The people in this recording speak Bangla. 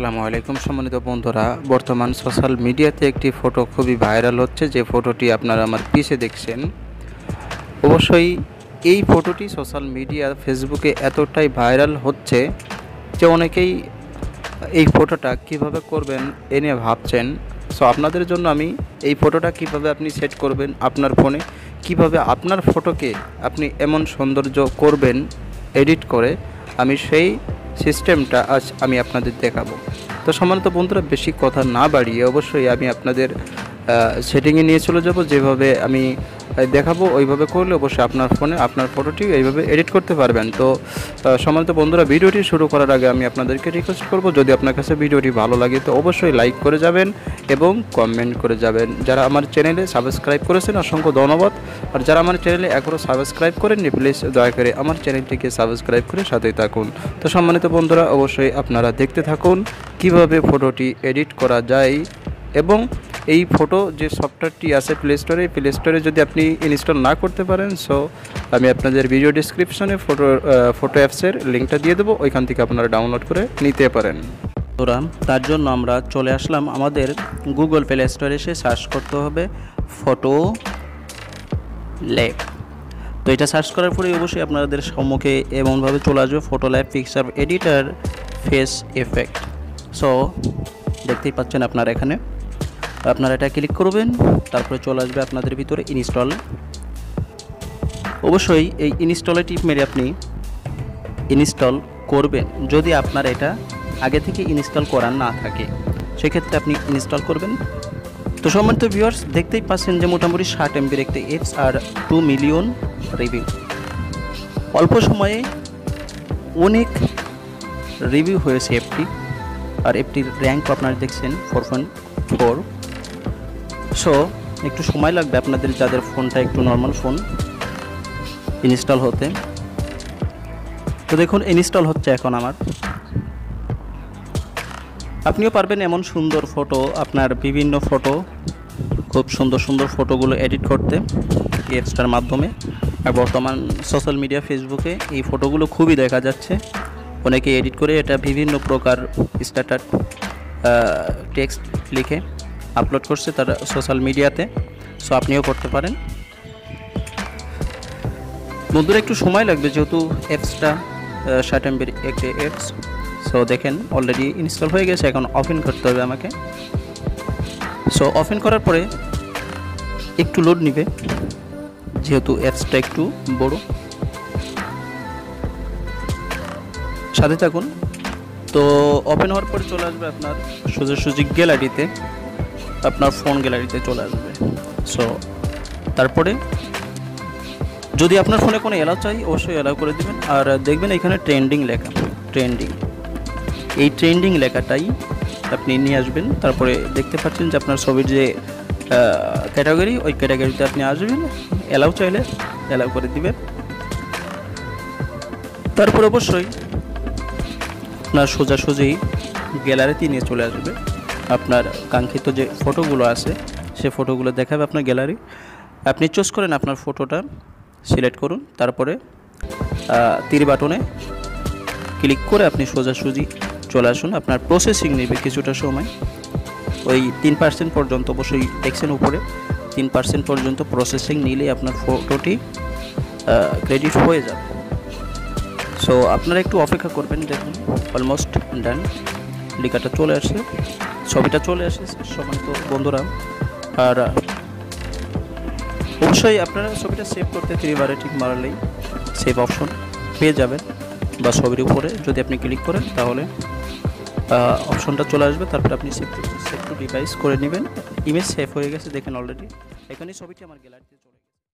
আসসালামু আলাইকুম সম্মানিত বন্ধুরা, বর্তমান সোশ্যাল মিডিয়াতে একটি ফটো খুবই ভাইরাল হচ্ছে। যে ফটোটি আপনারা আমার পিছে দেখছেন, অবশ্যই এই ফটোটি সোশ্যাল মিডিয়া ফেসবুকে এতটাই ভাইরাল হচ্ছে যে অনেকেই এই ফটোটা কিভাবে করবেন এ নিয়ে ভাবছেন। সো আপনাদের জন্য আমি এই ফটোটা কিভাবে আপনি সেট করবেন আপনার ফোনে, কিভাবে আপনার ফটোকে আপনি এমন সৌন্দর্য করবেন এডিট করে, আমি সেই সিস্টেমটা আজ আমি আপনাদের দেখাবো। তো সম্মানিত বন্ধুরা, বেশি কথা না বাড়িয়ে অবশ্যই আমি আপনাদের সেটিংয়ে নিয়ে চলে যাব। যেভাবে আমি দেখাবো ওইভাবে করলে অবশ্যই আপনার ফোনে আপনার ফটোটি এইভাবে এডিট করতে পারবেন। তো সম্মানিত বন্ধুরা, ভিডিওটি শুরু করার আগে আমি আপনাদেরকে রিকোয়েস্ট করব, যদি আপনার কাছে ভিডিওটি ভালো লাগে তো অবশ্যই লাইক করে যাবেন এবং কমেন্ট করে যাবেন। যারা আমার চ্যানেলে সাবস্ক্রাইব করেছেন অসংখ্য ধন্যবাদ, আর যারা আমার চ্যানেলে এখনও সাবস্ক্রাইব করেননি প্লিজ দয়া করে আমার চ্যানেলটিকে সাবস্ক্রাইব করে সাথেই থাকুন। তো সম্মানিত বন্ধুরা, অবশ্যই আপনারা দেখতে থাকুন কিভাবে ফটোটি এডিট করা যায়। এবং এই ফটো যে সফটওয়্যারটি আছে প্লে স্টোরে যদি আপনি ইনস্টল না করতে পারেন, সো আমি আপনাদের ভিডিও ডিসক্রিপশনে ফটো অ্যাপসের লিঙ্কটা দিয়ে দেবো, ওইখান থেকে আপনারা ডাউনলোড করে নিতে পারেন। তার জন্য আমরা চলে আসলাম আমাদের গুগল প্লে স্টোরে, এসে সার্চ করতে হবে ফটো ল্যাব। তো এটা সার্চ করার পরে অবশ্যই আপনাদের সম্মুখে এমনভাবে চলে আসবে photo lab picture editor face effect. So দেখতেই পাচ্ছেন আপনারা, এখানে আপনারা এটা ক্লিক করবেন, তারপরে চলে আসবে আপনাদের ভিতরে ইনস্টল। অবশ্যই এই ইনস্টলে টিপ মেরে আপনি ইনস্টল করবেন। যদি আপনার এটা আগে থেকে ইনস্টল করা না থাকে সেক্ষেত্রে আপনি ইনস্টল করবেন। তো সম্মানিত ভিউয়ার্স, দেখতেই পাচ্ছেন যে মোটামুটি 60 MBর একটি অ্যাপস আর 2 মিলিয়ন রিভিউ। অল্প সময়ে অনেক রিভিউ হয়েছে অ্যাপটি, আর অ্যাপটির র্যাঙ্ক আপনারা দেখছেন 4.4। সো একটু সময় লাগবে আপনাদের যাদের ফোনটা একটু নর্মাল ফোন ইনস্টল হতে। তো দেখুন ইনস্টল হচ্ছে এখন আমার। আপনিও পারবেন এমন সুন্দর ফটো, আপনার বিভিন্ন ফটো, খুব সুন্দর সুন্দর ফটোগুলো এডিট করতে এই অ্যাপসটার মাধ্যমে। আর বর্তমান সোশ্যাল মিডিয়া ফেসবুকে এই ফটোগুলো খুবই দেখা যাচ্ছে। অনেকে এডিট করে এটা বিভিন্ন প্রকার স্ট্যাটাস টেক্সট লিখে আপলোড করছে তার সোশ্যাল মিডিয়াতে। সো আপনিও করতে পারেন। বন্ধুরা, একটু সময় লাগবে যেহেতু অ্যাপসটা 60 MBর একটি অ্যাপস। সো দেখেন অলরেডি ইনস্টল হয়ে গেছে, এখন ওপেন করতে হবে আমাকে। সো ওপেন করার পরে একটু লোড নিবে যেহেতু অ্যাপসটা একটু বড়, সাথে থাকুন। তো ওপেন হওয়ার পরে চলে আসবে আপনার সোজাসুজি গ্যালারিতে, আপনার ফোন গ্যালারিতে চলে আসবে। সো তারপরে যদি আপনার ফোনে কোনো অ্যালাউ চাই অবশ্যই অ্যালাউ করে দেবেন। আর দেখবেন এখানে ট্রেন্ডিং লেখা, এই ট্রেন্ডিং লেখাটাই আপনি নিয়ে আসবেন। তারপরে দেখতে পাচ্ছেন যে আপনার ছবির যে ক্যাটাগরি, ওই ক্যাটাগরিতে আপনি আসবেন, অ্যালাউ চাইলে অ্যালাউ করে দিবেন। তারপর অবশ্যই আপনার সোজাসুজি গ্যালারিতে নিয়ে চলে আসবে। আপনার কাঙ্ক্ষিত যে ফটোগুলো আছে সে ফটোগুলো দেখাবে আপনার গ্যালারি। আপনি চুজ করেন আপনার ফটোটা, সিলেক্ট করুন, তারপরে তীর বাটনে ক্লিক করে আপনি সোজাসুজি চলে আসুন। আপনার প্রসেসিং নেবে কিছুটা সময়, ওই 3% পর্যন্ত, অবশ্যই দেখছেন উপরে 3% পর্যন্ত প্রসেসিং নিলেই আপনার ফটোটি ক্রেডিট হয়ে যাবে। সো আপনারা একটু অপেক্ষা করবেন। দেখুন অলমোস্ট ডান, লেখাটা চলে আসছে, ছবিটা চলে আসে সম্মানিত বন্ধুরা। আর অবশ্যই আপনারা ছবিটা সেভ করতে 3 বারে ঠিক মারলেই সেভ অপশন পেয়ে যাবেন, বা ছবির উপরে যদি আপনি ক্লিক করেন তাহলে অপশনটা চলে আসবে। তারপরে আপনি সেভ টু ডিভাইস করে নেবেন। ইমেজ সেভ হয়ে গেছে দেখেন অলরেডি। এখানে ছবিটি আমার গ্যালারিতে চলে